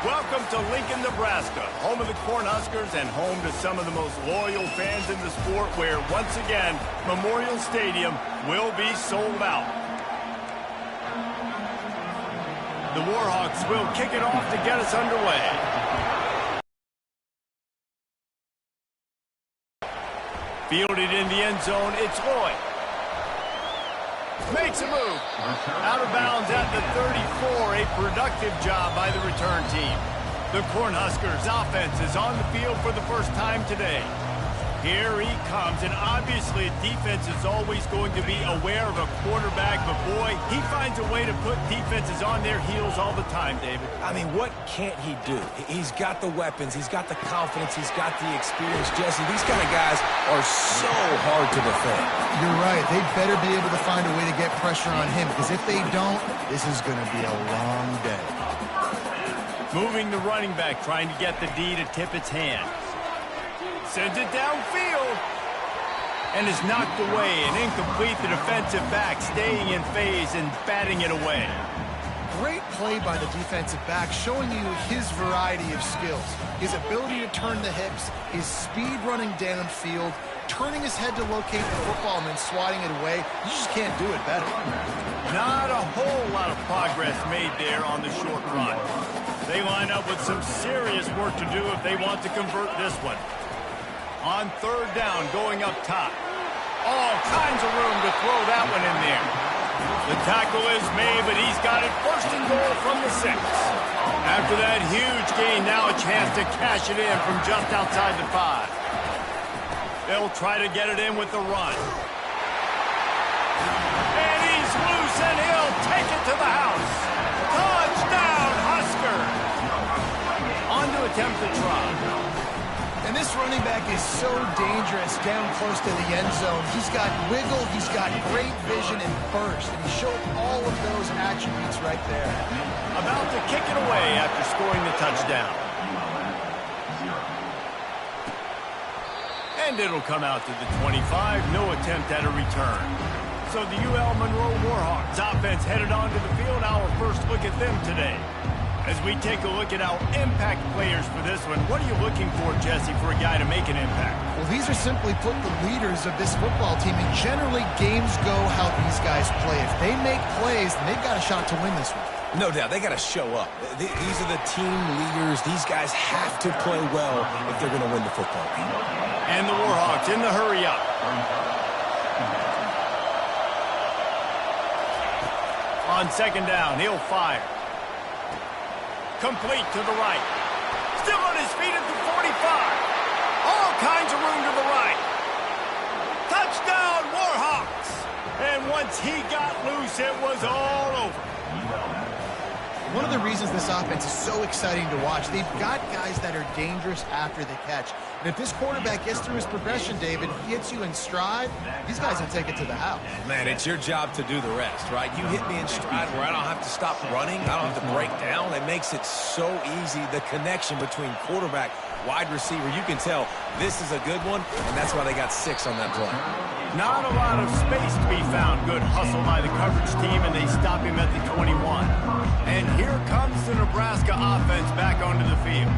Welcome to Lincoln, Nebraska, home of the Cornhuskers and home to some of the most loyal fans in the sport where, once again, Memorial Stadium will be sold out. The Warhawks will kick it off to get us underway. Fielded in the end zone, it's Lloyd. Makes a move. Out of bounds at the 34. A productive job by the return team. The Cornhuskers offense is on the field for the first time today. Here he comes, and obviously defense is always going to be aware of a quarterback, but boy, he finds a way to put defenses on their heels all the time, David. I mean, what can't he do? He's got the weapons, he's got the confidence, he's got the experience. Jesse, these kind of guys are so hard to defend. You're right. They better be able to find a way to get pressure on him, because if they don't, this is going to be a long day. Moving the running back, trying to get the D to tip its hands. Sends it downfield. And is knocked away and incomplete. The defensive back staying in phase and batting it away. Great play by the defensive back, showing you his variety of skills. His ability to turn the hips, his speed running downfield, turning his head to locate the football and then swatting it away. You just can't do it better. Not a whole lot of progress made there on the short run. They line up with some serious work to do if they want to convert this one. On third down, going up top. All kinds of room to throw that one in there. The tackle is made, but he's got it first and goal from the 6. After that huge gain, now a chance to cash it in from just outside the 5. They'll try to get it in with the run. And he's loose, and he'll take it to the house. Touchdown, Husker! On to attempt the try. And this running back is so dangerous down close to the end zone. He's got wiggle, he's got great vision and burst, and he showed all of those attributes right there. About to kick it away after scoring the touchdown. And it'll come out to the 25. No attempt at a return. So the UL Monroe Warhawks offense headed onto the field. Our first look at them today. As we take a look at our impact players for this one, what are you looking for, Jesse, for a guy to make an impact? Well, these are simply put the leaders of this football team, and generally games go how these guys play. If they make plays, then they've got a shot to win this one. No doubt, they got to show up. These are the team leaders. These guys have to play well if they're going to win the football game. And the Warhawks in the hurry up. On second down, he'll fire. Complete to the right. Still on his feet at the 45. All kinds of room to the right. Touchdown, Warhawks. And once he got loose, it was all over. One of the reasons this offense is so exciting to watch, they've got guys that are dangerous after the catch. And if this quarterback gets through his progression, David, he hits you in stride, these guys will take it to the house. Man, it's your job to do the rest, right? You hit me in stride where I don't have to stop running. I don't have to break down. It makes it so easy. The connection between quarterback, wide receiver, you can tell this is a good one, and that's why they got 6 on that play. Not a lot of space to be found. Good hustle by the coverage team, and they stop him at the 21. And here comes the Nebraska offense back onto the field.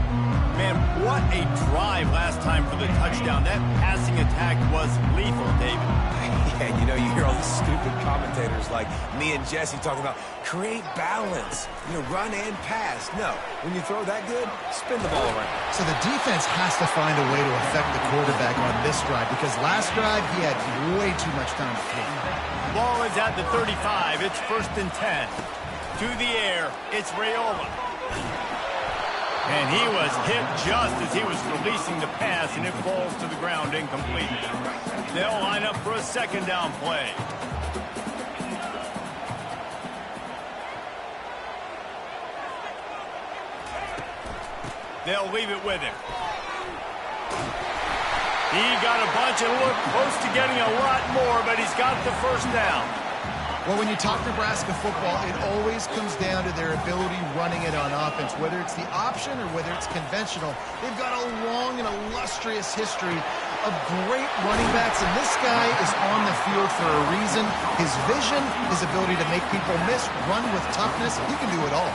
Man, what a drive last time for the touchdown. That passing attack was lethal, David. Yeah, you know, you hear all these stupid commentators like me and Jesse talking about create balance, you know, run and pass. No, when you throw that good, spin the ball around. So the defense has to find a way to affect the quarterback on this drive, because last drive he had way too much time to throw. Ball is at the 35. It's 1st and 10. To the air, it's Raiola. And he was hit just as he was releasing the pass, and it falls to the ground incomplete. They'll line up for a second down play. They'll leave it with him. He got a bunch and looked close to getting a lot more, but he's got the first down. Well, when you talk Nebraska football, it always comes down to their ability running it on offense. Whether it's the option or whether it's conventional, they've got a long and illustrious history of great running backs, and this guy is on the field for a reason. His vision, his ability to make people miss, run with toughness, he can do it all.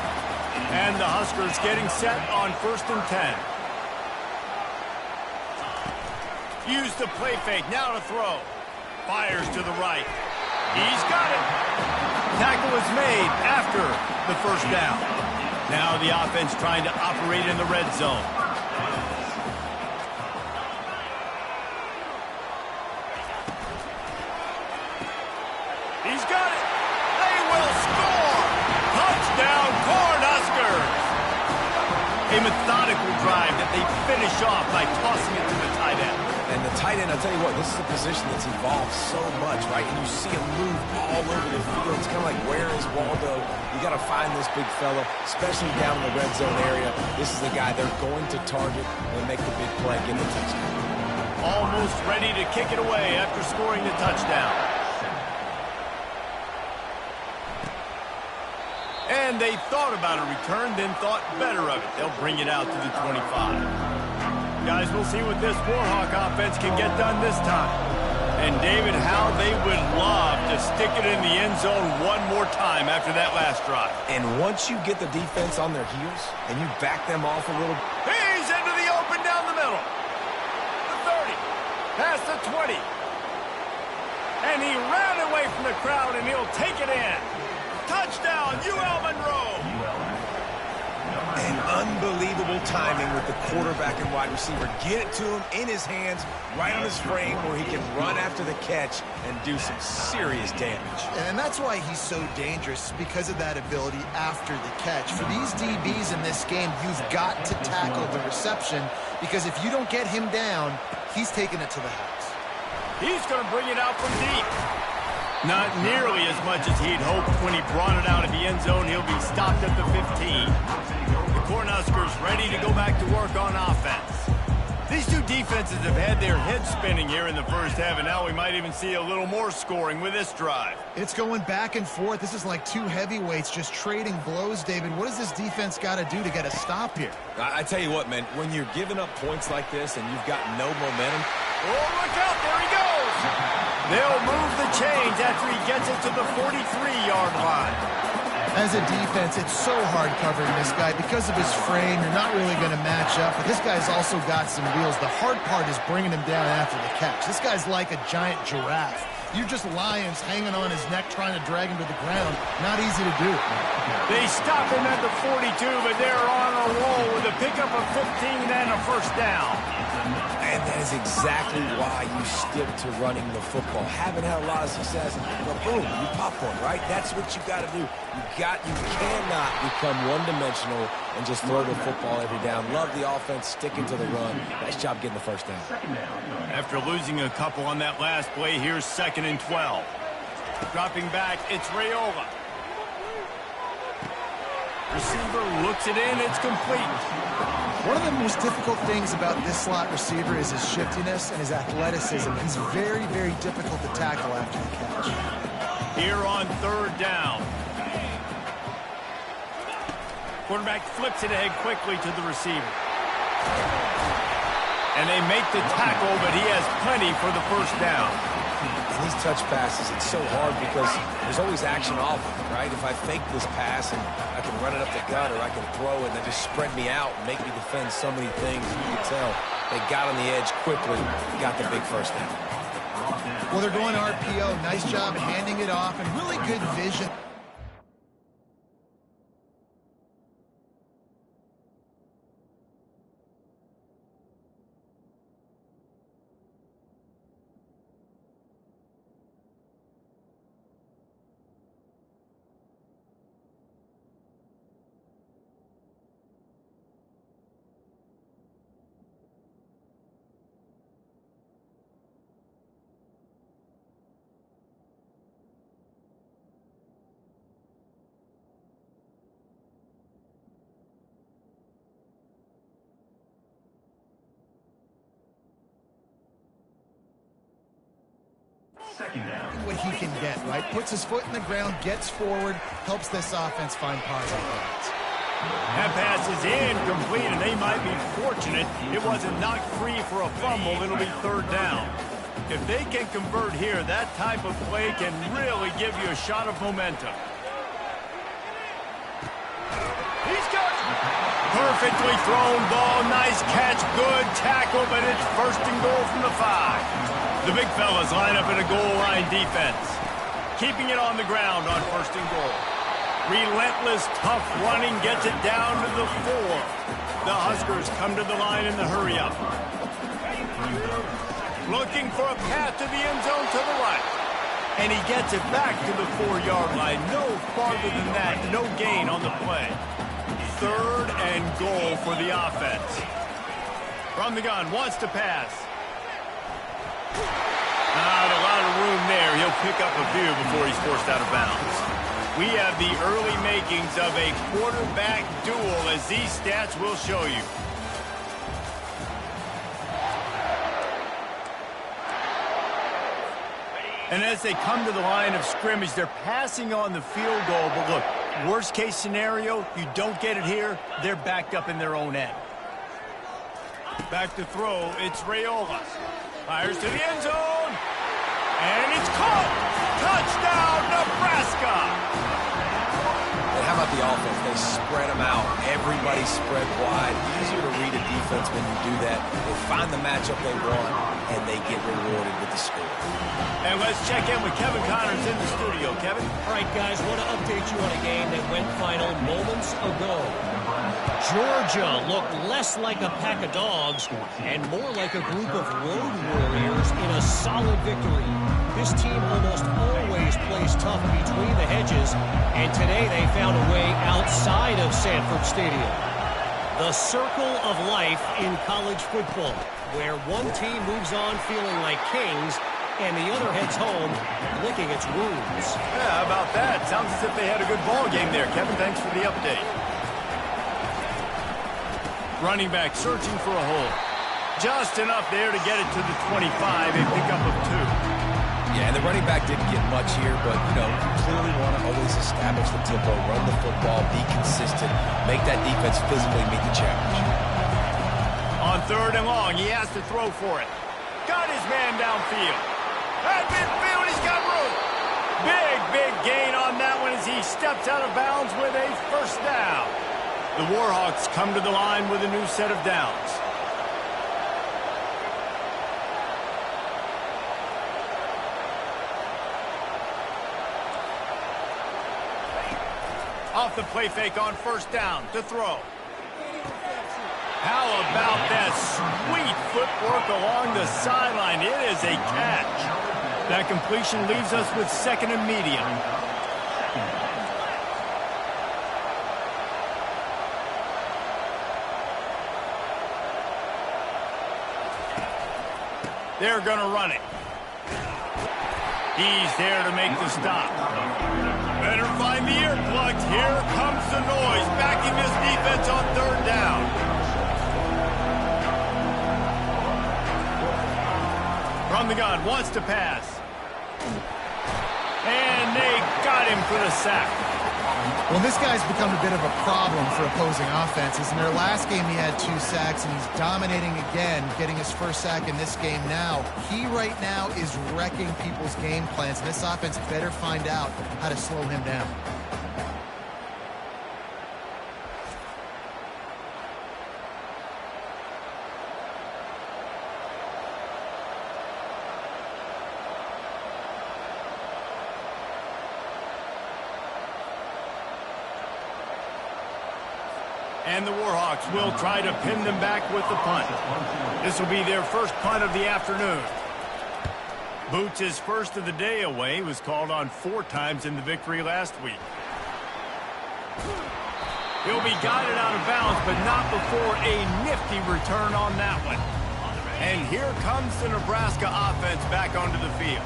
And the Huskers getting set on 1st and 10. Use the play fake. Now to throw. Fires to the right. He's got it. Tackle is made after the 1st down. Now the offense trying to operate in the red zone. He's got it. They will score. Touchdown, Cornhuskers. A methodical drive that they finish off by tossing it to the tight end. And the tight end, I'll tell you what, this is a position that's evolved so much, right? And you see him move all over the field. It's kind of like, where is Waldo? You got to find this big fella, especially down in the red zone area. This is the guy they're going to target and make the big play, get the touchdown. Almost ready to kick it away after scoring the touchdown. And they thought about a return, then thought better of it. They'll bring it out to the 25. Guys, we'll see what this Warhawk offense can get done this time. And, David, how they would love to stick it in the end zone one more time after that last drive. And once you get the defense on their heels and you back them off a little. He's into the open down the middle. The 30. Past the 20. And he ran away from the crowd, and he'll take it in. Touchdown, UL Monroe. And unbelievable timing with the quarterback and wide receiver. Get it to him in his hands, right on his frame, where he can run after the catch and do some serious damage. And that's why he's so dangerous, because of that ability after the catch. For these DBs in this game, you've got to tackle the reception, because if you don't get him down, he's taking it to the house. He's going to bring it out from deep. Not nearly as much as he'd hoped when he brought it out of the end zone. He'll be stopped at the 15. The Cornhuskers ready to go back to work on offense. These two defenses have had their heads spinning here in the first half, and now we might even see a little more scoring with this drive. It's going back and forth. This is like two heavyweights just trading blows, David. What does this defense got to do to get a stop here? I tell you what, man, when you're giving up points like this and you've got no momentum. Oh, look out, there he goes. They'll move the chains after he gets it to the 43-yard line. As a defense, it's so hard covering this guy. Because of his frame, you're not really going to match up, but this guy's also got some wheels. The hard part is bringing him down after the catch. This guy's like a giant giraffe. You're just lions hanging on his neck trying to drag him to the ground. Not easy to do. They stop him at the 42, but they're on a roll with a pickup of 15 and a 1st down. And that is exactly why you stick to running the football. Haven't had a lot of success, but boom, you pop one, right? That's what you got to do. You cannot become one-dimensional and just throw the football every down. Love the offense, sticking to the run. Nice job getting the 1st down. After losing a couple on that last play, here's 2nd and 12. Dropping back, it's Raiola. Receiver looks it in, it's complete. One of the most difficult things about this slot receiver is his shiftiness and his athleticism. He's very, very difficult to tackle after the catch. Here on 3rd down. Quarterback flips it ahead quickly to the receiver. And they make the tackle, but he has plenty for the 1st down. And these touch passes, it's so hard because there's always action off of it, right? If I fake this pass and I can run it up the gut, or I can throw it and then just spread me out and make me defend so many things. You can tell they got on the edge quickly, got the big 1st down. Well, they're going RPO. Nice job handing it off and really good vision. What he can get, right? Puts his foot in the ground, gets forward, helps this offense find positive points. That pass is incomplete, and they might be fortunate it wasn't knocked free for a fumble. It'll be 3rd down. If they can convert here, that type of play can really give you a shot of momentum. He's got Perfectly thrown ball. Nice catch. Good tackle, but it's first and goal from the 5. The big fellas line up in a goal line defense. Keeping it on the ground on first and goal. Relentless, tough running gets it down to the 4. The Huskers come to the line in the hurry-up. Looking for a path to the end zone to the right. And he gets it back to the 4-yard line. No farther than that. No gain on the play. 3rd and goal for the offense. From the gun, wants to pass. Not a lot of room there. He'll pick up a few before he's forced out of bounds. We have the early makings of a quarterback duel, as these stats will show you. And as they come to the line of scrimmage, they're passing on the field goal. But look, worst case scenario, you don't get it here, they're backed up in their own end. Back to throw, it's Raiola. Fires to the end zone. And it's caught. Touchdown, Nebraska. And how about the offense? They spread them out. Everybody spread wide. Easier to read a defense when you do that. They find the matchup they want, and they get rewarded with the score. And let's check in with Kevin Connors in the studio. Kevin? All right, guys, want to update you on a game that went final moments ago. Georgia looked less like a pack of dogs and more like a group of road warriors in a solid victory. This team almost always plays tough between the hedges, and today they found a way outside of Sanford Stadium. The circle of life in college football, where one team moves on feeling like kings and the other heads home licking its wounds. Yeah, how about that? Sounds as if they had a good ball game there. Kevin, thanks for the update. Running back searching for a hole. Just enough there to get it to the 25, a pickup of 2. Yeah, and the running back didn't get much here, but, clearly want to always establish the tempo, run the football, be consistent, make that defense physically meet the challenge. On 3rd and long, he has to throw for it. Got his man downfield. At midfield, he's got room. Big gain on that one as he steps out of bounds with a first down. The Warhawks come to the line with a new set of downs. Off the play fake on first down to throw. How about that sweet footwork along the sideline? It is a catch. That completion leaves us with 2nd and medium. They're going to run it. He's there to make the stop. Better find the earplugs. Here comes the noise. Backing this defense on 3rd down. From the gun, wants to pass. And they got him for the sack. Well, this guy's become a bit of a problem for opposing offenses. In their last game, he had 2 sacks, and he's dominating again, getting his first sack in this game now. He right now is wrecking people's game plans, and this offense better find out how to slow him down. And the Warhawks will try to pin them back with the punt. This will be their first punt of the afternoon. Boots' first of the day away was called on 4 times in the victory last week. He'll be guided out of bounds, but not before a nifty return on that one. And here comes the Nebraska offense back onto the field.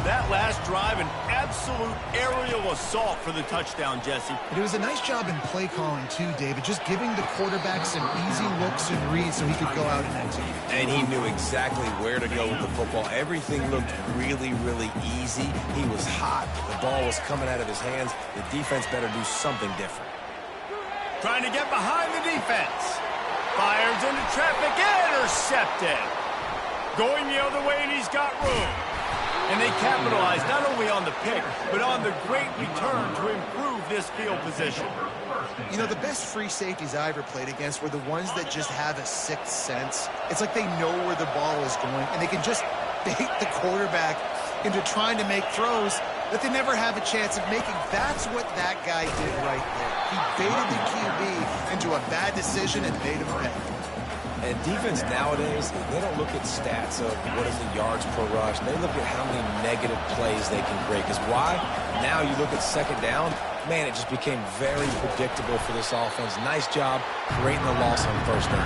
That last drive, an absolute aerial assault for the touchdown, Jesse. But it was a nice job in play calling, too, David, just giving the quarterback some easy looks and reads so he could go out and execute. And he knew exactly where to go with the football. Everything looked really easy. He was hot. The ball was coming out of his hands. The defense better do something different. Trying to get behind the defense. Fires into traffic, intercepted. Going the other way, and he's got room. And they capitalized not only on the pick, but on the great return to improve this field position. You know, the best free safeties I ever played against were the ones that just have a sixth sense. It's like they know where the ball is going, and they can just bait the quarterback into trying to make throws that they never have a chance of making. That's what that guy did right there. He baited the QB into a bad decision and made him pay. And defense nowadays, they don't look at stats of what is the yards per rush. They look at how many negative plays they can create. Because why? Now you look at second down, man, it just became very predictable for this offense. Nice job creating the loss on first down.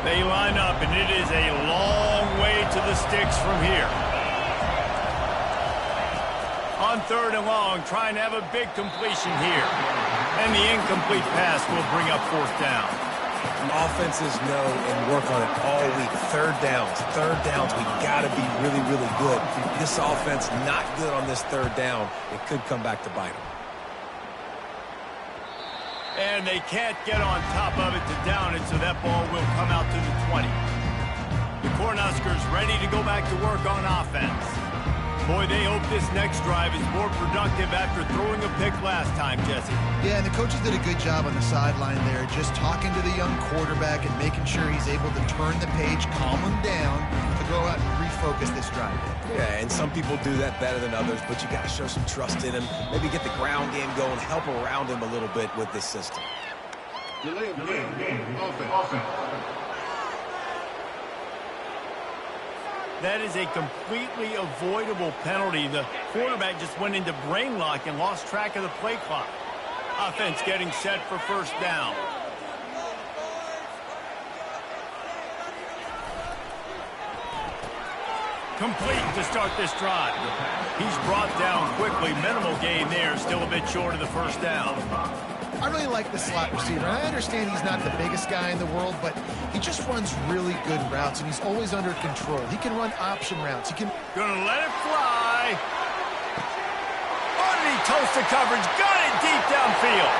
They line up, and it is a long way to the sticks from here. On third and long, trying to have a big completion here. And the incomplete pass will bring up fourth down. Offenses know and work on it all week. Third downs, we got to be really, really good. This offense not good on this third down. It could come back to bite them. And they can't get on top of it to down it, so that ball will come out to the 20. The Cornhuskers ready to go back to work on offense. Boy, they hope this next drive is more productive after throwing a pick last time, Jesse. Yeah, and the coaches did a good job on the sideline there, just talking to the young quarterback and making sure he's able to turn the page, calm him down, to go out and refocus this drive. Yeah, and some people do that better than others, but you got to show some trust in him. Maybe get the ground game going, help around him a little bit with this system. Delay of game, offense. That is a completely avoidable penalty. The quarterback just went into brain lock and lost track of the play clock. Offense getting set for first down. Complete to start this drive. He's brought down quickly. Minimal gain there. Still a bit short of the first down. I really like the slot receiver. I understand he's not the biggest guy in the world, but he just runs really good routes, and he's always under control. He can run option routes. He can... Gonna let it fly. Underneath toasted coverage. Got it deep downfield.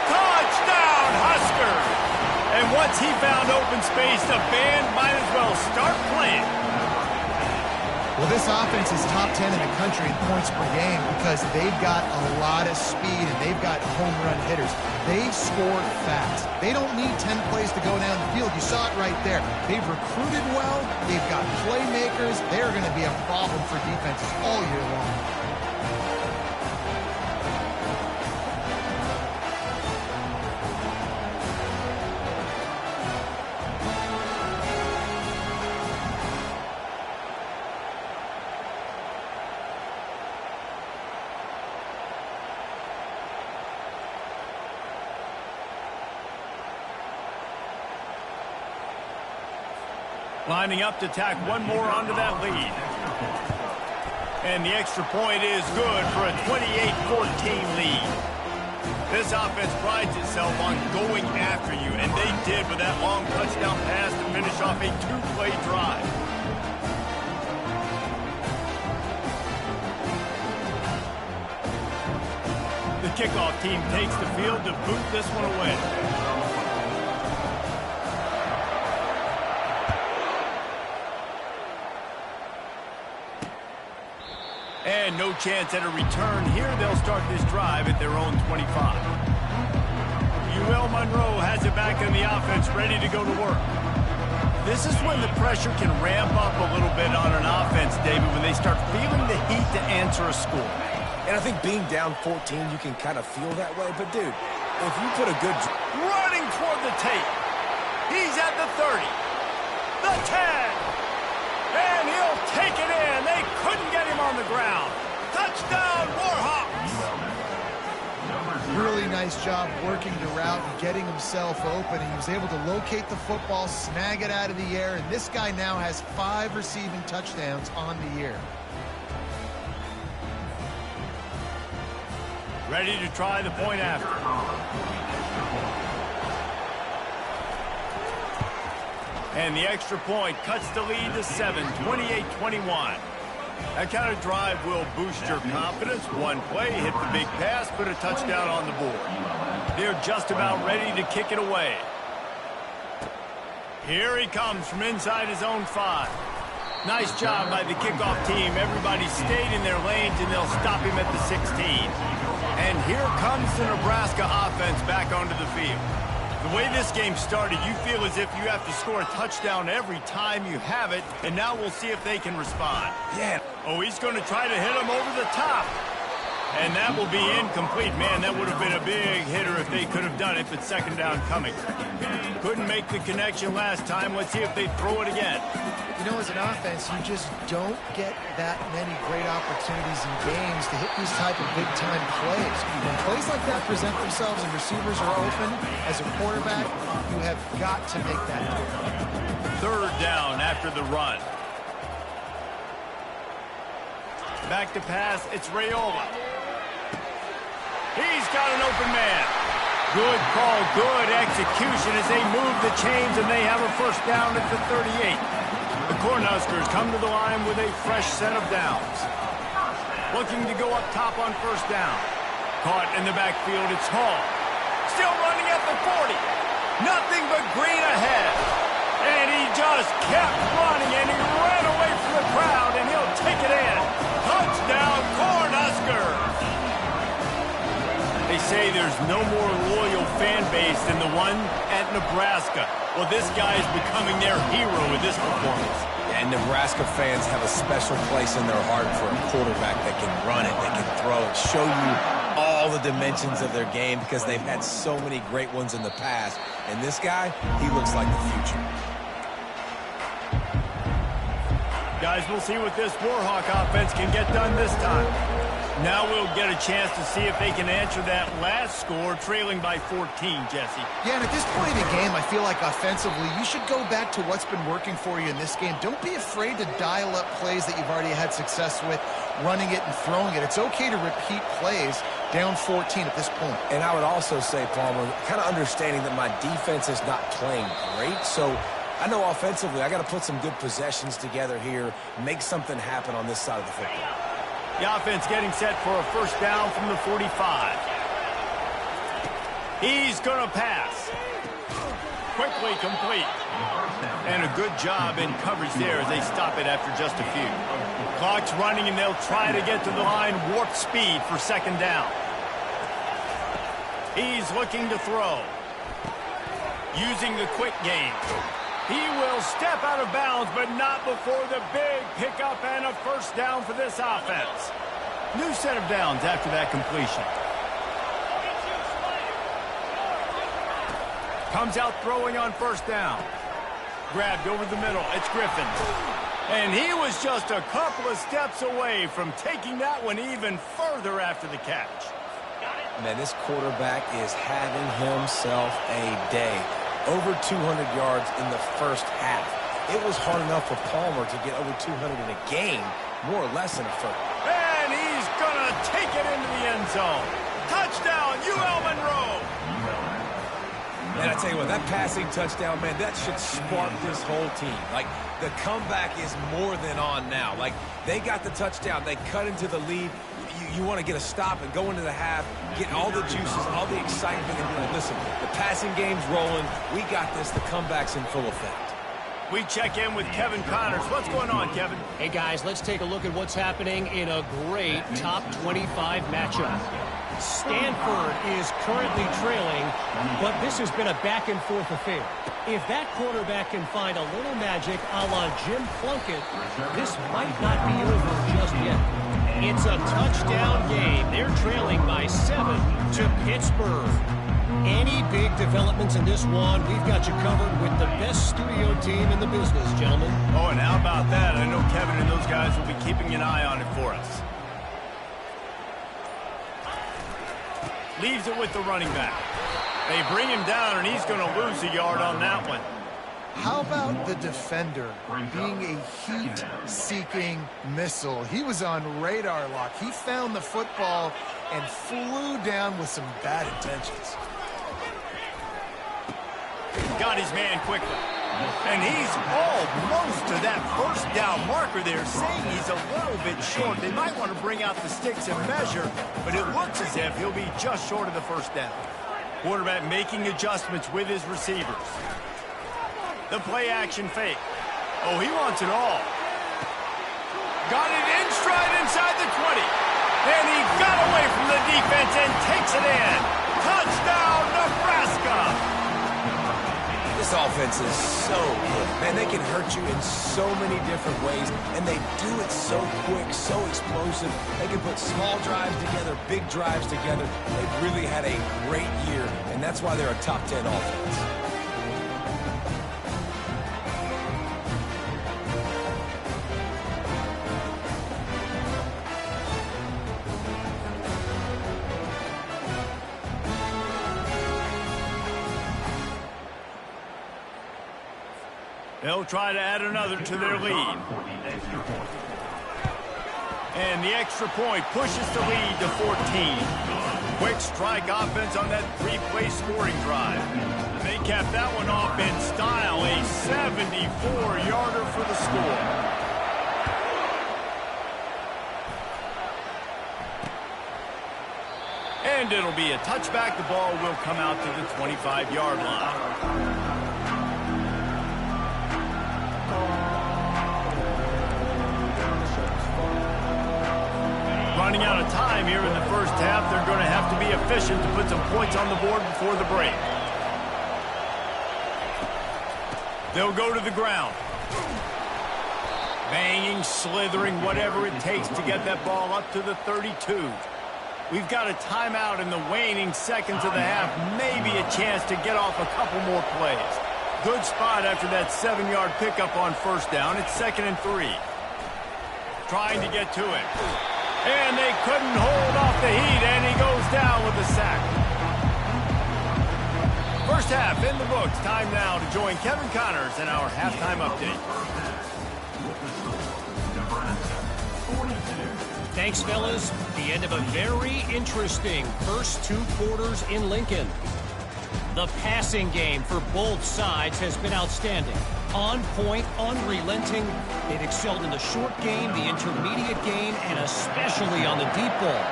Touchdown, Huskers. And once he found open space, the band might as well start playing. Well, this offense is top 10 in the country in points per game because they've got a lot of speed and they've got home run hitters. They score fast. They don't need 10 plays to go down the field. You saw it right there. They've recruited well. They've got playmakers. They're going to be a problem for defenses all year long. Lining up to tack one more onto that lead. And the extra point is good for a 28-14 lead. This offense prides itself on going after you, and they did with that long touchdown pass to finish off a two-play drive. The kickoff team takes the field to boot this one away. And no chance at a return here. They'll start this drive at their own 25. UL Monroe has it back in the offense, ready to go to work. This is when the pressure can ramp up a little bit on an offense, David, when they start feeling the heat to answer a score. And I think being down 14, you can kind of feel that way. But, dude, if you put a good... Running toward the tape. He's at the 30. The 10. And he'll take it in. They couldn't get him on the ground. Touchdown, Warhawks. Really nice job working the route and getting himself open. He was able to locate the football, snag it out of the air, and this guy now has 5 receiving touchdowns on the year. Ready to try the point after. And the extra point cuts the lead to 7, 28-21. That kind of drive will boost your confidence. One play, hit the big pass, put a touchdown on the board. They're just about ready to kick it away. Here he comes from inside his own 5. Nice job by the kickoff team. Everybody stayed in their lanes, and they'll stop him at the 16. And here comes the Nebraska offense back onto the field. The way this game started, you feel as if you have to score a touchdown every time you have it, and now we'll see if they can respond. Yeah. Oh, he's going to try to hit him over the top. And that will be incomplete. Man, that would have been a big hitter if they could have done it, but second down coming. Couldn't make the connection last time. Let's see if they throw it again. You know, as an offense, you just don't get that many great opportunities in games to hit these type of big-time plays. When plays like that present themselves and receivers are open, as a quarterback, you have got to make that throw. Third down after the run. Back to pass, it's Raiola. He's got an open man. Good call, good execution as they move the chains, and they have a first down at the 38. The Cornhuskers come to the line with a fresh set of downs. Looking to go up top on first down. Caught in the backfield, it's Hall. Still running at the 40. Nothing but green ahead. And he just kept running, and he ran away from the crowd, and he'll take it in. Touchdown, Cornhuskers! They say there's no more loyal fan base than the one at Nebraska. Well, this guy is becoming their hero with this performance. And Nebraska fans have a special place in their heart for a quarterback that can run it, that can throw it, show you all the dimensions of their game because they've had so many great ones in the past. And this guy, he looks like the future. Guys, we'll see what this Warhawk offense can get done this time. Now we'll get a chance to see if they can answer that last score, trailing by 14, Jesse. Yeah, and at this point in the game, I feel like offensively, you should go back to what's been working for you in this game. Don't be afraid to dial up plays that you've already had success with, running it and throwing it. It's okay to repeat plays down 14 at this point. And I would also say, Palmer, kind of understanding that my defense is not playing great, so I know offensively I got to put some good possessions together here, make something happen on this side of the football. The offense getting set for a first down from the 45. He's going to pass. Quickly complete. And a good job in coverage there as they stop it after just a few. Clock's running, and they'll try to get to the line warp speed for second down. He's looking to throw. Using the quick game. He will step out of bounds, but not before the big pickup and a first down for this offense. New set of downs after that completion. Comes out throwing on first down. Grabbed over the middle. It's Griffin. And he was just a couple of steps away from taking that one even further after the catch. Man, this quarterback is having himself a day. Over 200 yards in the first half. It was hard enough for Palmer to get over 200 in a game, more or less in a first. And he's going to take it into the end zone. Touchdown, UL Monroe. Man, I tell you what, that passing touchdown, man, that should spark this whole team. Like, the comeback is more than on now. Like, they got the touchdown. They cut into the lead. You want to get a stop and go into the half, get all the juices, all the excitement, and be like, listen, the passing game's rolling. We got this. The comeback's in full effect. We check in with Kevin Connors. What's going on, Kevin? Hey, guys, let's take a look at what's happening in a great top 25 matchup. Stanford is currently trailing, but this has been a back-and-forth affair. If that quarterback can find a little magic a la Jim Plunkett, this might not be over just yet. It's a touchdown game. They're trailing by 7 to Pittsburgh. Any big developments in this one, we've got you covered with the best studio team in the business, gentlemen. Oh, and how about that? I know Kevin and those guys will be keeping an eye on it for us. Leaves it with the running back. They bring him down, and he's going to lose a yard on that one. How about the defender being a heat-seeking missile? He was on radar lock. He found the football and flew down with some bad intentions. Got his man quickly. And he's almost to that first down marker there, saying he's a little bit short. They might want to bring out the sticks and measure, but it looks as if he'll be just short of the first down. Quarterback making adjustments with his receivers. The play action fake. Oh, he wants it all. Got it in stride inside the 20. And he got away from the defense and takes it in. Touchdown, Nebraska! This offense is so good. Man, they can hurt you in so many different ways, and they do it so quick, so explosive. They can put small drives together, big drives together. They've really had a great year, and that's why they're a top 10 offense. They'll try to add another to their lead. And the extra point pushes the lead to 14. Quick strike offense on that three-play scoring drive. They capped that one off in style, a 74-yarder for the score. And it'll be a touchback. The ball will come out to the 25-yard line. Running out of time here in the first half. They're going to have to be efficient to put some points on the board before the break. They'll go to the ground. Banging, slithering, whatever it takes to get that ball up to the 32. We've got a timeout in the waning seconds of the half. Maybe a chance to get off a couple more plays. Good spot after that 7-yard pickup on first down. It's 2nd and 3. Trying to get to it. And they couldn't hold off the heat, and he goes down with a sack. First half in the books. Time now to join Kevin Connors in our halftime update. Thanks, fellas. The end of a very interesting first 2 quarters in Lincoln. The passing game for both sides has been outstanding. On point, unrelenting. They've excelled in the short game, the intermediate game, and especially on the deep ball.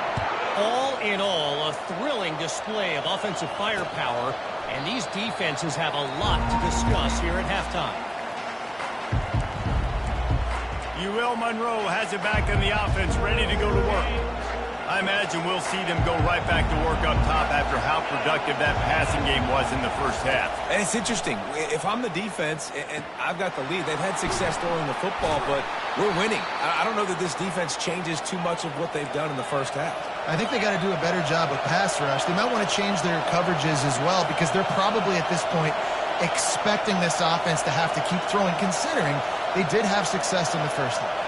All in all, a thrilling display of offensive firepower, and these defenses have a lot to discuss here at halftime. UL Monroe has it back in the offense, ready to go to work. I imagine we'll see them go right back to work up top after how productive that passing game was in the first half. And it's interesting. If I'm the defense and I've got the lead, they've had success throwing the football, but we're winning. I don't know that this defense changes too much of what they've done in the first half. I think they got to do a better job of pass rush. They might want to change their coverages as well, because they're probably at this point expecting this offense to have to keep throwing, considering they did have success in the first half.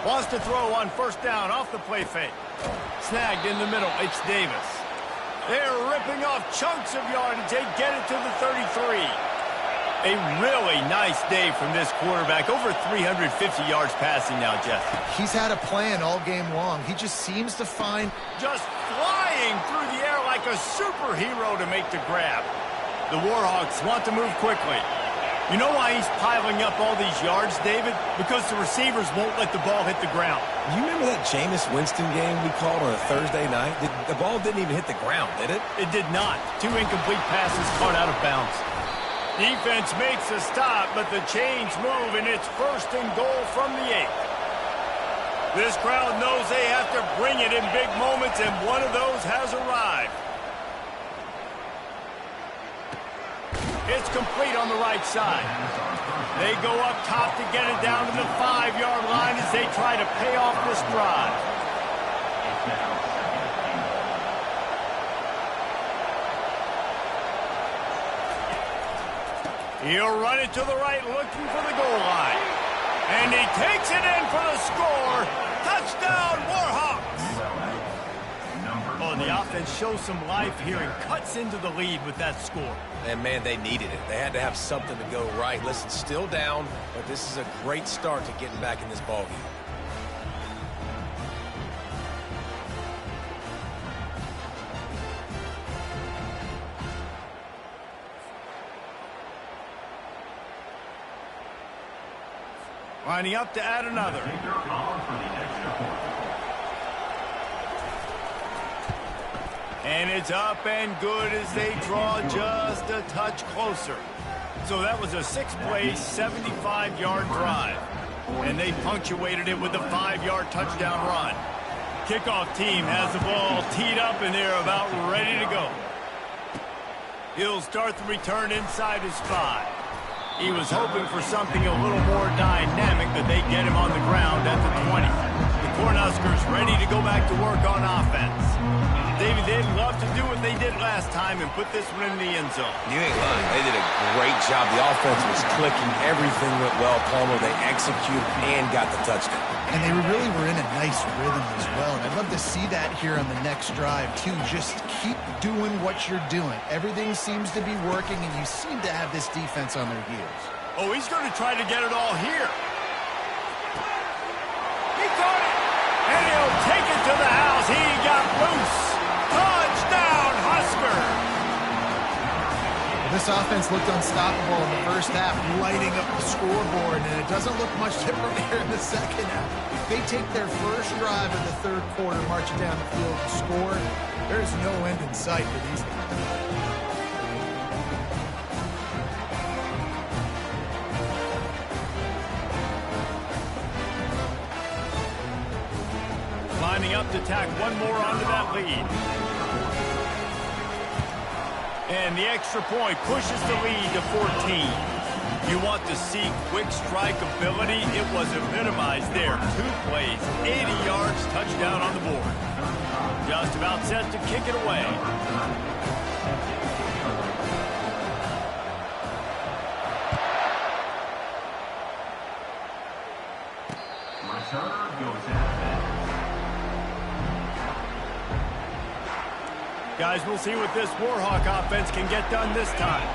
Wants to throw on first down off the play fake. Snagged in the middle. It's Davis. They're ripping off chunks of yardage. They get it to the 33. A really nice day from this quarterback. Over 350 yards passing now, Jeff. He's had a plan all game long. He just seems to find... Just flying through the air like a superhero to make the grab. The Warhawks want to move quickly. You know why he's piling up all these yards, David? Because the receivers won't let the ball hit the ground. You remember that Jameis Winston game we called on a Thursday night? The ball didn't even hit the ground, did it? It did not. 2 incomplete passes caught out of bounds. Defense makes a stop, but the chains move, and it's 1st and goal from the 8. This crowd knows they have to bring it in big moments, and one of those has arrived. It's complete on the right side. They go up top to get it down to the 5-yard line as they try to pay off this drive. He'll run it to the right, looking for the goal line. And he takes it in for the score. Touchdown, Warhawks! Oh, the offense shows some life here and cuts into the lead with that score. And, man, they needed it. They had to have something to go right. Listen, still down, but this is a great start to getting back in this ballgame. Lining up to add another. And it's up and good as they draw just a touch closer. So that was a 6-play, 75-yard drive. And they punctuated it with a 5-yard touchdown run. Kickoff team has the ball teed up and they're about ready to go. He'll start the return inside his 5. He was hoping for something a little more dynamic, but they get him on the ground at the 20. The Cornhuskers ready to go back to work on offense. David, they'd love to do what they did last time and put this one in the end zone. You ain't lying. They did a great job. The offense was clicking. Everything went well, Palmer. They executed and got the touchdown. And they really were in a nice rhythm as well. And I'd love to see that here on the next drive, too. Just keep doing what you're doing. Everything seems to be working, and you seem to have this defense on their heels. Oh, he's going to try to get it all here. He caught it. And he'll take it to the house. He got loose. Touchdown, Husker! Well, this offense looked unstoppable in the first half, lighting up the scoreboard, and it doesn't look much different here in the second half. They take their first drive of the third quarter, marching down the field to score. There's no end in sight for these guys. Lining up to tack one more onto that lead. And the extra point pushes the lead to 14. You want to see quick strike ability? It was epitomized there. 2 plays, 80 yards, touchdown on the board. Just about set to kick it away. Guys, we'll see what this Warhawk offense can get done this time.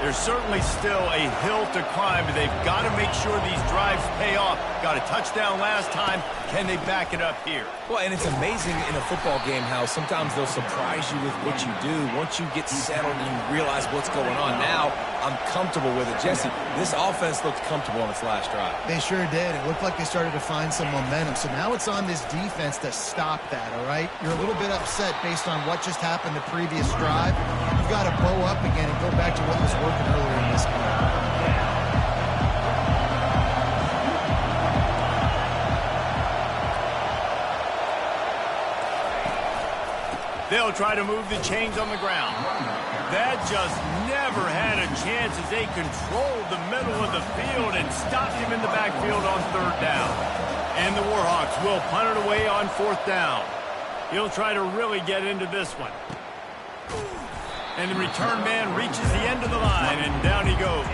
There's certainly still a hill to climb, but they've got to make sure these drives pay off. Got a touchdown last time. Can they back it up here? Well, and it's amazing in a football game how sometimes they'll surprise you with what you do. Once you get settled and you realize what's going on, now I'm comfortable with it. Jesse, this offense looked comfortable on its last drive. They sure did. It looked like they started to find some momentum. So now it's on this defense to stop that, all right? You're a little bit upset based on what just happened the previous drive. You've got to bow up again and go back to what was working earlier in this game. They'll try to move the chains on the ground. That just never had a chance as they controlled the middle of the field and stopped him in the backfield on 3rd down. And the Warhawks will punt it away on 4th down. He'll try to really get into this one. And the return man reaches the end of the line, and down he goes.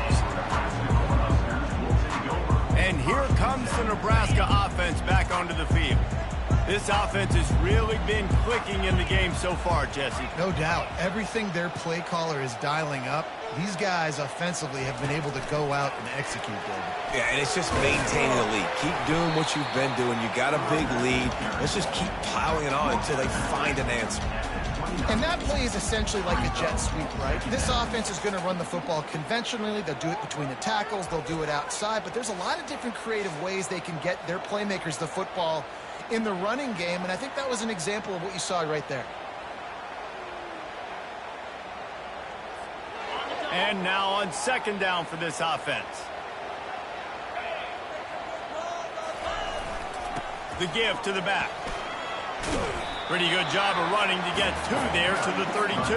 And here comes the Nebraska offense back onto the field. This offense has really been clicking in the game so far, Jesse. No doubt. Everything their play caller is dialing up, these guys offensively have been able to go out and execute, David. Yeah, and it's just maintaining the lead. Keep doing what you've been doing. You got a big lead. Let's just keep piling it on until they find an answer. And that play is essentially like a jet sweep, right? This offense is going to run the football conventionally. They'll do it between the tackles. They'll do it outside. But there's a lot of different creative ways they can get their playmakers the football in the running game, and I think that was an example of what you saw right there. And now on 2nd down for this offense. The give to the back. Pretty good job of running to get 2 there to the 32.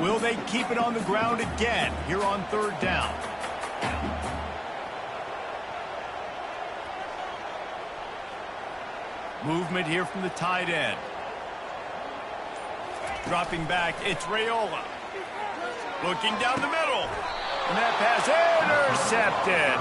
Will they keep it on the ground again here on 3rd down? Movement here from the tight end. Dropping back, it's Raiola. Looking down the middle. And that pass intercepted.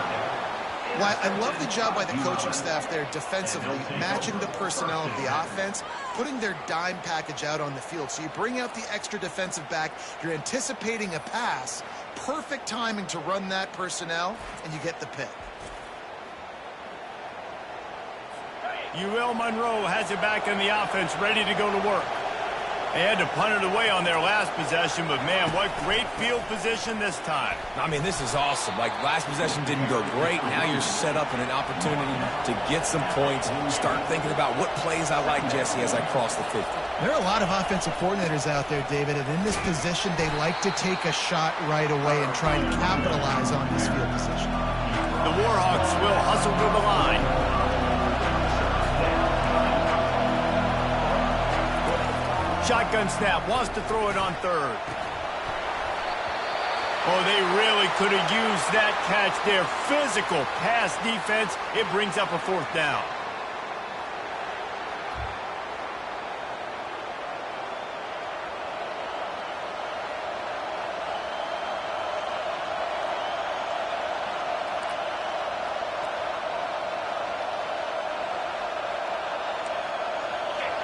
Well, I love the job by the coaching staff there defensively, matching the personnel of the offense, putting their dime package out on the field. So you bring out the extra defensive back, you're anticipating a pass, perfect timing to run that personnel, and you get the pick. Monroe has it back in the offense, ready to go to work. They had to punt it away on their last possession, but, man, what great field position this time. I mean, this is awesome. Like, last possession didn't go great. Now you're set up in an opportunity to get some points. Start thinking about what plays I like, Jesse, as I cross the 50. There are a lot of offensive coordinators out there, David, and in this position, they like to take a shot right away and try and capitalize on this field position. The Warhawks will hustle to the line. Shotgun snap, wants to throw it on third. Oh, they really could have used that catch there. Physical pass defense. It brings up a fourth down.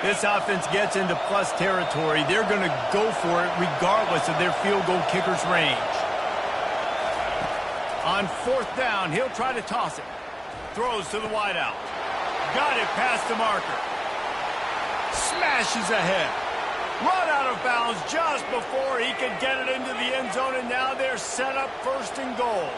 This offense gets into plus territory. They're going to go for it regardless of their field goal kicker's range. On fourth down, he'll try to toss it. Throws to the wideout. Got it past the marker. Smashes ahead. Run out of bounds just before he could get it into the end zone, and now they're set up first and goal.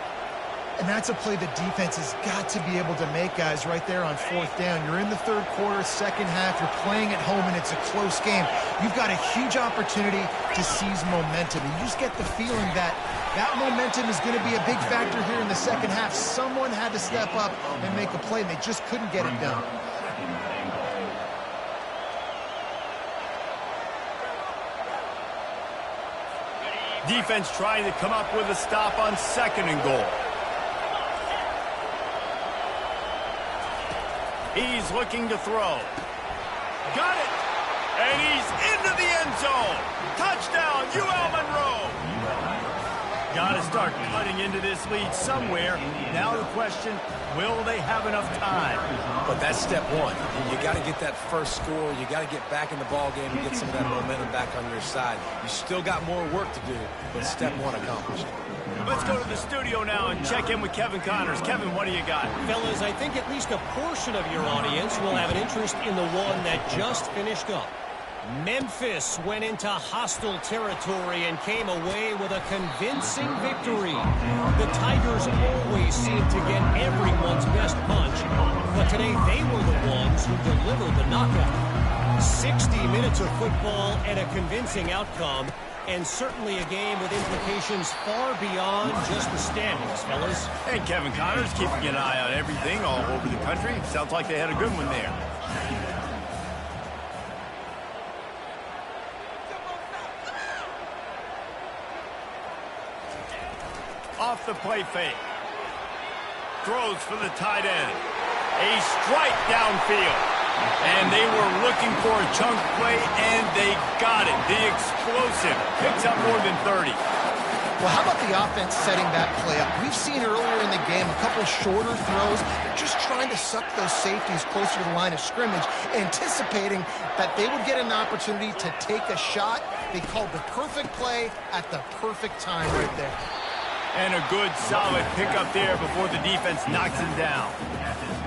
And that's a play the defense has got to be able to make, guys, right there on fourth down. You're in the third quarter, second half. You're playing at home, and it's a close game. You've got a huge opportunity to seize momentum. And you just get the feeling that that momentum is going to be a big factor here in the second half. Someone had to step up and make a play, and they just couldn't get it done. Defense trying to come up with a stop on second and goal. He's looking to throw. Got it! And he's into the end zone. Touchdown, UL Monroe! Got to start cutting into this lead somewhere. Now the question, will they have enough time? But that's step one. You got to get that first score. You got to get back in the ball game and get some of that momentum back on your side. You still got more work to do, but step one accomplished. Let's go to the studio now and check in with Kevin Connors. Kevin, what do you got? Fellas, I think at least a portion of your audience will have an interest in the one that just finished up. Memphis went into hostile territory and came away with a convincing victory. The Tigers always seem to get everyone's best punch, but today they were the ones who delivered the knockout. 60 minutes of football and a convincing outcome, and certainly a game with implications far beyond just the standings, fellas. Hey, Kevin Connors keeping an eye on everything all over the country. Sounds like they had a good one there. Off the play fake. Throws for the tight end. A strike downfield. And they were looking for a chunk play, and they got it. The explosive picks up more than 30. Well, how about the offense setting that play up? We've seen earlier in the game a couple shorter throws. They're just trying to suck those safeties closer to the line of scrimmage, anticipating that they would get an opportunity to take a shot. They called the perfect play at the perfect time right there. And a good, solid pickup there before the defense knocks him down.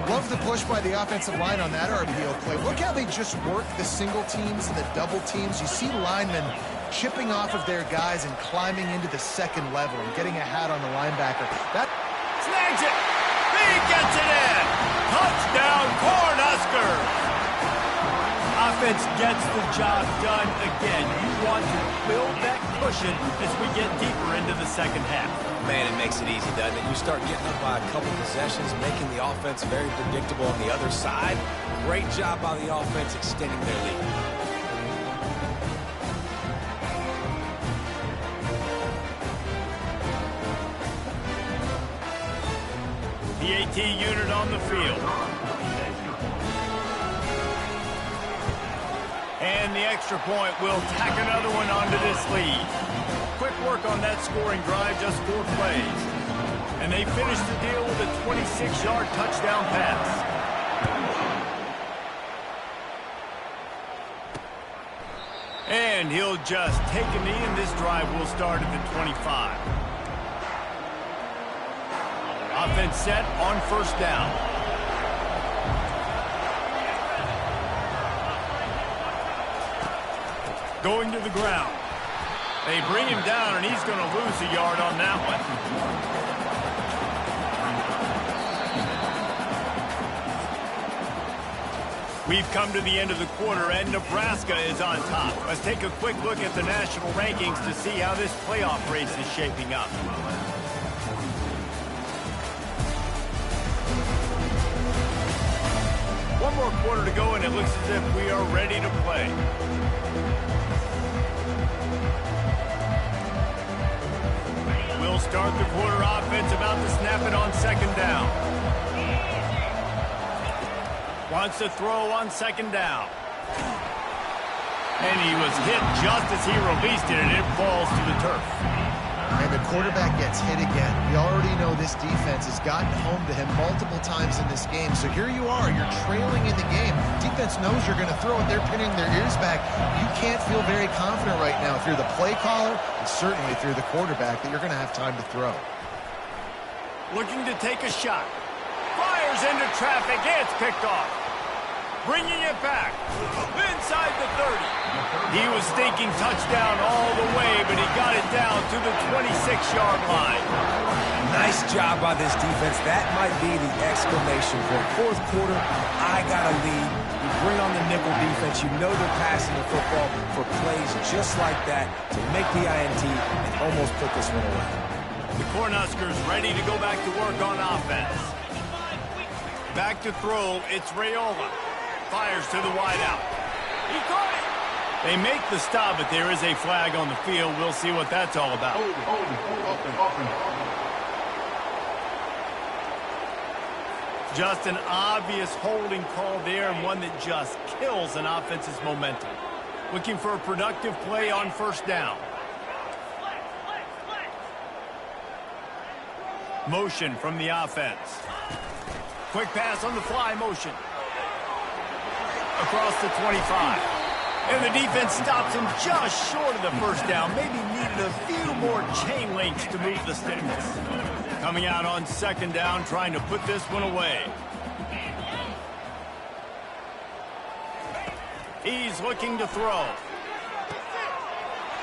Love the push by the offensive line on that RPO play. Look how they just work the single teams and the double teams. You see linemen chipping off of their guys and climbing into the second level and getting a hat on the linebacker. That snags it. He gets it in. Touchdown, Cornhuskers. Offense gets the job done again. You want to build that cushion as we get deeper into the second half. Man, it makes it easy, doesn't it? You start getting up by a couple possessions, making the offense very predictable on the other side. Great job by the offense extending their lead. The AT unit on the field. And the extra point will tack another one onto this lead. Quick work on that scoring drive, just 4 plays. And they finish the deal with a 26-yard touchdown pass. And he'll just take a knee, and this drive will start at the 25. Offense set on first down. going to the ground. They bring him down, and he's going to lose a yard on that one. We've come to the end of the quarter, and Nebraska is on top. Let's take a quick look at the national rankings to see how this playoff race is shaping up. One more quarter to go, and it looks as if we are ready to play. We'll start the quarter offense about to snap it on second down. Wants to throw on second down. And he was hit just as he released it, and it falls to the turf. And the quarterback gets hit again. We already know this defense has gotten home to him multiple times in this game. So here you are. You're trailing in the game. Defense knows you're going to throw it. They're pinning their ears back. You can't feel very confident right now if you're the play caller, and certainly if you're the quarterback, that you're going to have time to throw. Looking to take a shot. Fires into traffic. It's picked off. Bringing it back. Inside the 30. He was thinking touchdown all the way, but he got it down to the 26-yard line. Nice job by this defense. That might be the exclamation point. Fourth quarter, I got a lead. You bring on the nickel defense. You know they're passing the football for plays just like that to make the INT and almost put this one away. The Cornhuskers ready to go back to work on offense. Back to throw. It's Raiola. Fires to the wideout. He caught it. They make the stop, but there is a flag on the field. We'll see what that's all about. Just an obvious holding call there, and one that just kills an offense's momentum. Looking for a productive play on first down. Motion from the offense. Quick pass on the fly motion. Across the 25. And the defense stops him just short of the first down. Maybe needed a few more chain links to move the sticks. Coming out on second down, trying to put this one away. He's looking to throw.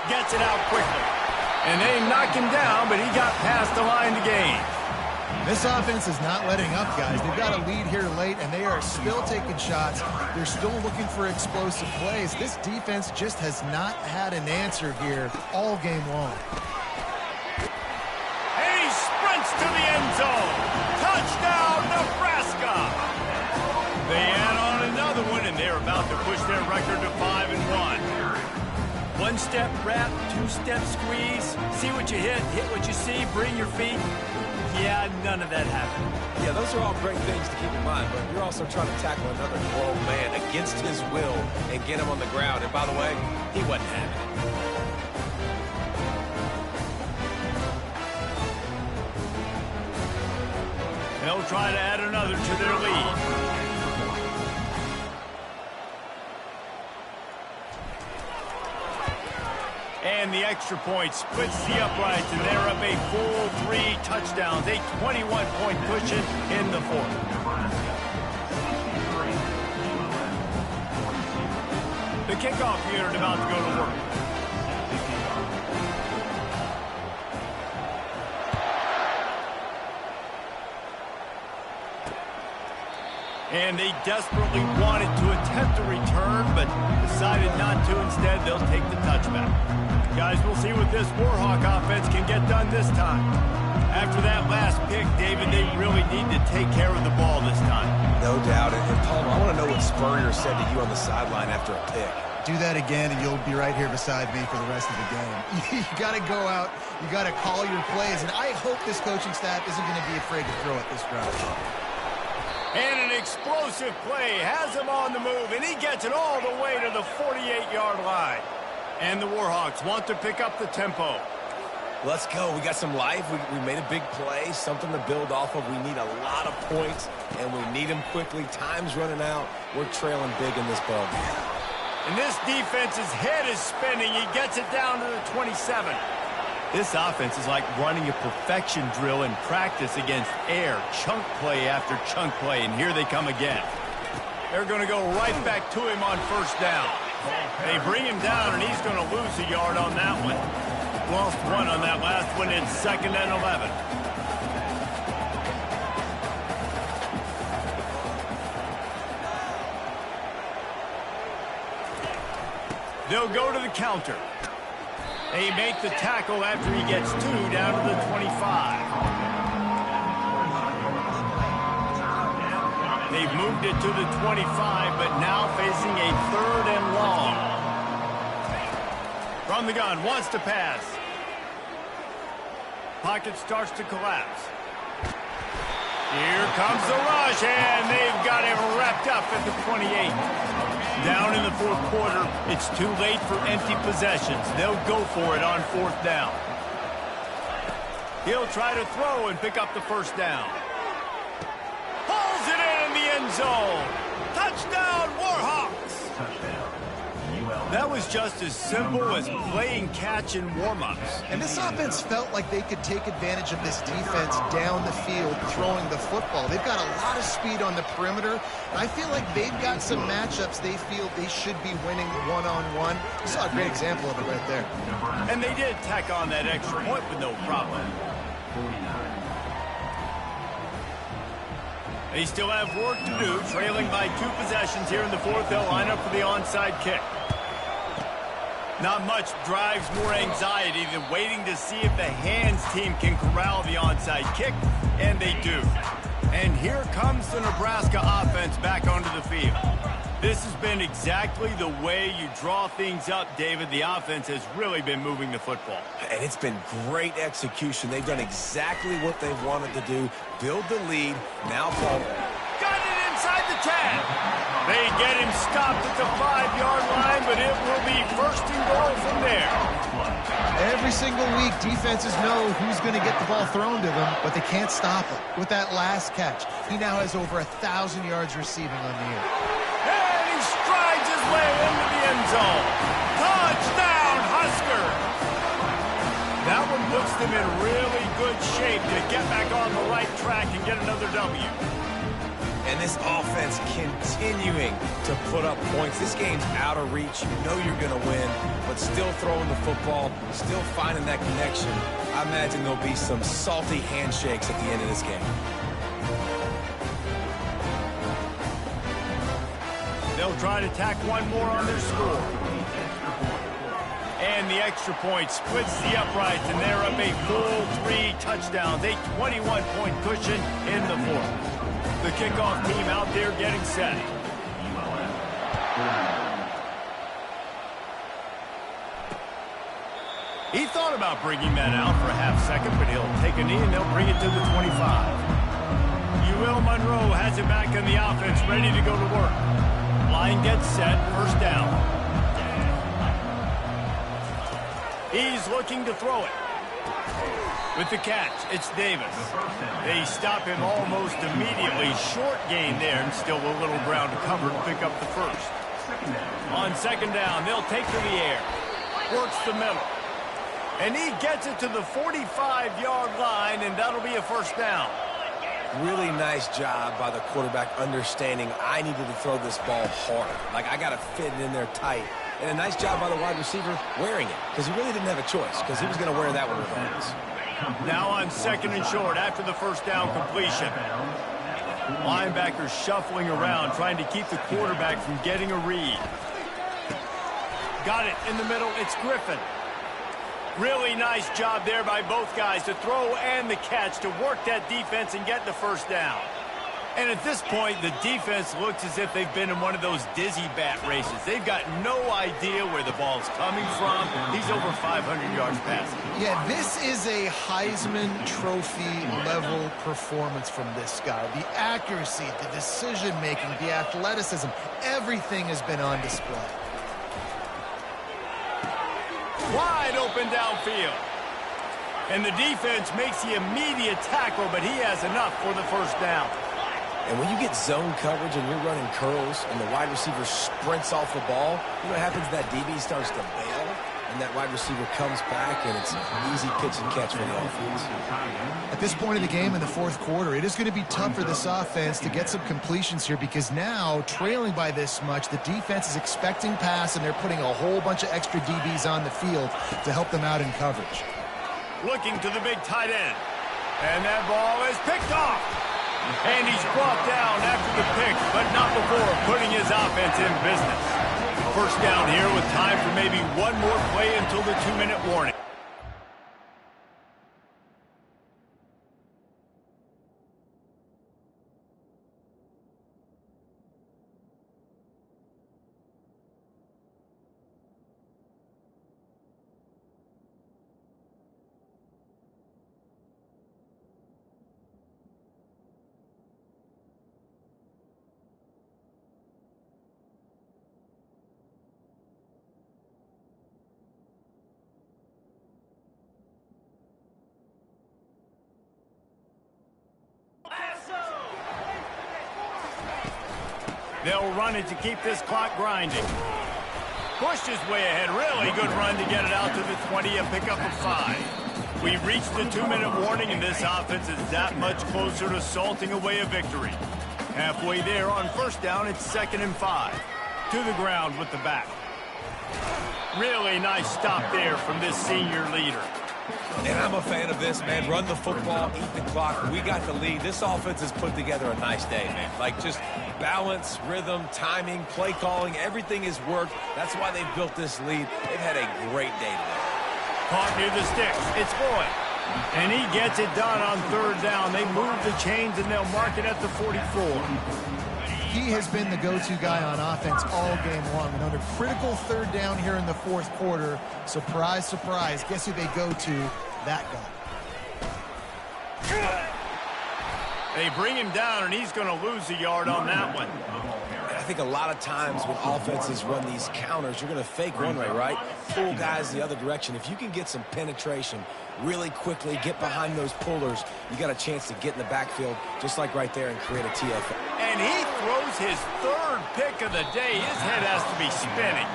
Gets it out quickly. And they knock him down, but he got past the line to gain. This offense is not letting up, guys. They've got a lead here late, and they are still taking shots. They're still looking for explosive plays. This defense just has not had an answer here all game long. And he sprints to the end zone. Touchdown, Nebraska! They add on another one, and they're about to push their record to 5-1. One-step wrap, two-step squeeze. See what you hit what you see, bring your feet. Yeah, none of that happened. Yeah, those are all great things to keep in mind, but you're also trying to tackle another grown man against his will and get him on the ground. And by the way, he wasn't having it. They'll try to add another to their lead. And the extra point splits the uprights, and they're up a full 3 touchdowns, a 21-point cushion in the fourth. The kickoff unit about to go to work. And they desperately wanted to attempt a return, but decided not to. Instead, they'll take the touchback. Guys, we'll see what this Warhawk offense can get done this time. After that last pick, David, they really need to take care of the ball this time. No doubt. And Palmer, I want to know what Spurrier said to you on the sideline after a pick. Do that again, and you'll be right here beside me for the rest of the game. You got to go out. You got to call your plays. And I hope this coaching staff isn't going to be afraid to throw it this round. And an explosive play has him on the move, and he gets it all the way to the 48-yard line. And the Warhawks want to pick up the tempo. Let's go. We got some life. We made a big play, something to build off of. We need a lot of points, and we need them quickly. Time's running out. We're trailing big in this ball game. And this defense's head is spinning. He gets it down to the 27. This offense is like running a perfection drill in practice against air, chunk play after chunk play, and here they come again. They're going to go right back to him on first down. They bring him down, and he's going to lose a yard on that one. Lost one on that last one. It's 2nd and 11. They'll go to the counter. They make the tackle after he gets 2 down to the 25. They've moved it to the 25, but now facing a 3rd and long. From the gun, wants to pass. Pocket starts to collapse. Here comes the rush, and they've got him wrapped up at the 28. Down in the 4th quarter, it's too late for empty possessions. They'll go for it on 4th down. He'll try to throw and pick up the 1st down. Pulls it in the end zone. Touchdown, Warhawks! That was just as simple as playing catch in warm-ups. And this offense felt like they could take advantage of this defense down the field throwing the football. They've got a lot of speed on the perimeter. And I feel like they've got some matchups they feel they should be winning one-on-one. You saw a great example of it right there. And they did tack on that extra point with no problem. They still have work to do, trailing by 2 possessions here in the 4th. They'll line up for the onside kick. Not much drives more anxiety than waiting to see if the hands team can corral the onside kick, and they do. And here comes the Nebraska offense back onto the field. This has been exactly the way you draw things up, David. The offense has really been moving the football. And it's been great execution. They've done exactly what they've wanted to do. Build the lead. Now Paul. Got it inside the 10. They get him stopped at the 5-yard line, but it will be 1st and goal from there. Every single week, defenses know who's going to get the ball thrown to them, but they can't stop him. With that last catch, he now has over 1,000 yards receiving on the year. And he strides his way into the end zone. Touchdown, Husker! That one puts them in really good shape to get back on the right track and get another W. And this offense continuing to put up points. This game's out of reach. You know you're going to win, but still throwing the football, still finding that connection. I imagine there'll be some salty handshakes at the end of this game. They'll try to tack one more on their score. And the extra point splits the uprights, and they're up a full 3 touchdowns, a 21-point cushion in the 4th. The kickoff team out there getting set. He thought about bringing that out for a half-second, but he'll take a knee and they'll bring it to the 25. UL Monroe has it back in the offense, ready to go to work. Line gets set, 1st down. He's looking to throw it. With the catch, it's Davis. They stop him almost immediately. Short gain there, and still a little ground to cover to pick up the 1st. On 2nd down, they'll take to the air. Works the middle. And he gets it to the 45-yard line, and that'll be a 1st down. Really nice job by the quarterback understanding I needed to throw this ball hard. Like, I got to fit it in there tight. And a nice job by the wide receiver wearing it, because he really didn't have a choice, because he was going to wear that one regardless. Now on 2nd and short after the 1st down completion. Linebackers shuffling around, trying to keep the quarterback from getting a read. Got it in the middle. It's Griffin. Really nice job there by both guys to throw and the catch to work that defense and get the 1st down. And at this point, the defense looks as if they've been in one of those dizzy bat races. They've got no idea where the ball's coming from. He's over 500 yards passing. Yeah, this is a Heisman Trophy level performance from this guy. The accuracy, the decision-making, the athleticism, everything has been on display. Wide open downfield. And the defense makes the immediate tackle, but he has enough for the 1st down. And when you get zone coverage and you're running curls and the wide receiver sprints off the ball, you know what happens? That DB starts to bail. and that wide receiver comes back, and it's an easy pitch and catch for the offense. At this point of the game in the fourth quarter, it is going to be tough for this offense to get some completions here because now, trailing by this much, the defense is expecting pass, and they're putting a whole bunch of extra DBs on the field to help them out in coverage. Looking to the big tight end. And that ball is picked off. And he's brought down after the pick, but not before putting his offense in business. First down here with time for maybe one more play until the 2-minute warning. They'll run it to keep this clock grinding. Pushed his way ahead. Really good run to get it out to the 20, a pickup of 5. We reached the 2-minute warning, and this offense is that much closer to salting away a victory. Halfway there on first down, it's 2nd and 5. To the ground with the back. Really nice stop there from this senior leader. And I'm a fan of this, man. Run the football, eat the clock. We got the lead. This offense has put together a nice day, man. Like, just balance, rhythm, timing, play calling, everything has worked. That's why they've built this lead. They've had a great day today. Caught near the sticks. It's Boyd. And he gets it done on third down. They move the chains, and they'll mark it at the 44. He has been the go-to guy on offense all game long. And under critical third down here in the fourth quarter, surprise, surprise, guess who they go to? That guy. They bring him down, and he's going to lose a yard on that one. I think a lot of times when offenses run these counters, you're going to fake one way, right? Pull guys the other direction. If you can get some penetration really quickly, get behind those pullers, you got a chance to get in the backfield, just like right there, and create a TFL. And he throws his 3rd pick of the day. His head has to be spinning.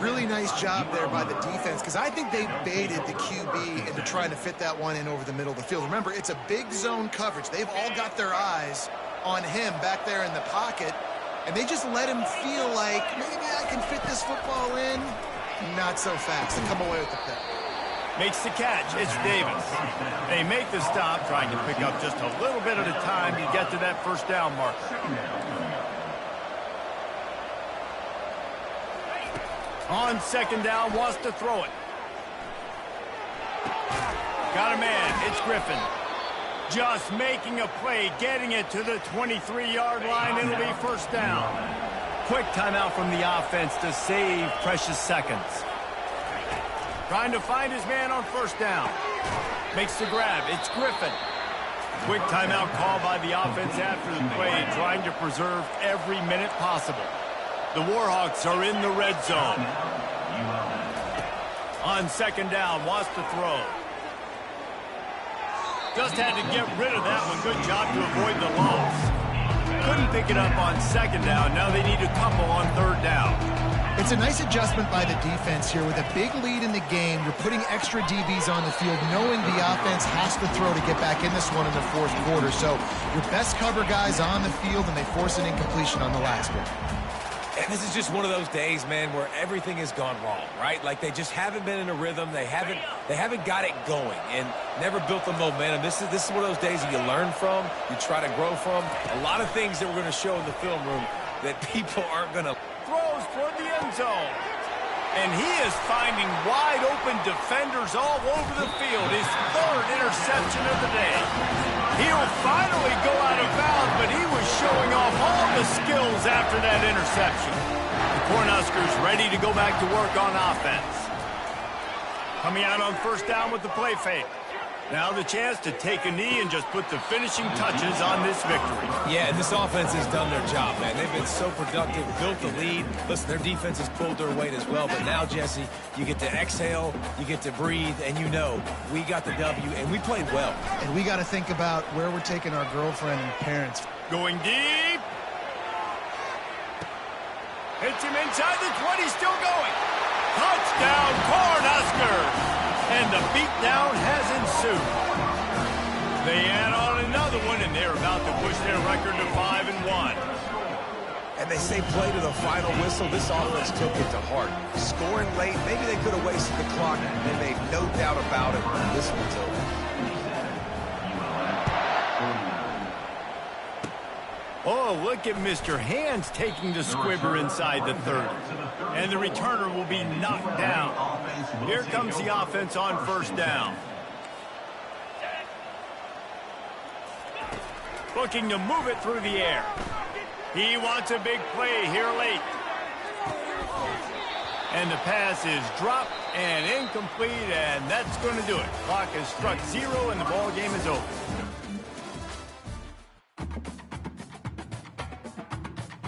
Really nice job there by the defense because I think they baited the QB into trying to fit that one in over the middle of the field. Remember, it's a big zone coverage. They've all got their eyes on him back there in the pocket, and they just let him feel like, maybe I can fit this football in. Not so fast. They come away with the pick. Makes the catch. It's Davis. They make the stop, trying to pick up just a little bit at a time to get to that first down marker. On second down, wants to throw it. Got a man. It's Griffin. Just making a play, getting it to the 23-yard line. It'll be first down. Quick timeout from the offense to save precious seconds. Trying to find his man on first down. Makes the grab. It's Griffin. Quick timeout call by the offense after the play, trying to preserve every minute possible. The Warhawks are in the red zone. On second down, wants to throw. Just had to get rid of that one. Good job to avoid the loss. Couldn't pick it up on second down. Now they need a couple on third down. It's a nice adjustment by the defense here. With a big lead in the game, you're putting extra DBs on the field, knowing the offense has to throw to get back in this one in the fourth quarter. So your best cover guys on the field, and they force an incompletion on the last one. And this is just one of those days, man, where everything has gone wrong, right? Like they just haven't been in a rhythm. They haven't got it going and never built the momentum. This is one of those days that you learn from, you try to grow from. A lot of things that we're going to show in the film room that people aren't going to. Throws toward the end zone. And he is finding wide open defenders all over the field. His 3rd interception of the day. He'll finally go out of bounds, but he was showing off all the skills after that interception. The Cornhuskers ready to go back to work on offense. Coming out on first down with the play fake. Now the chance to take a knee and just put the finishing touches on this victory. Yeah, this offense has done their job, man. They've been so productive, built the lead. Listen, their defense has pulled their weight as well. But now, Jesse, you get to exhale, you get to breathe, and you know we got the W, and we played well. And we got to think about where we're taking our girlfriend and parents. Going deep. Hits him inside the 20, still going. Touchdown, Cornhuskers! And the beatdown has ensued. They add on another one, and they're about to push their record to 5-1. And they say play to the final whistle. This offense took it to heart. Scoring late, maybe they could have wasted the clock. They made no doubt about it. This one's over. Oh, look at Mr. Hands taking the squibber inside the 30. And the returner will be knocked down. Here comes the offense on first down. Looking to move it through the air. He wants a big play here late. And the pass is dropped and incomplete, and that's going to do it. Clock has struck 0, and the ball game is over.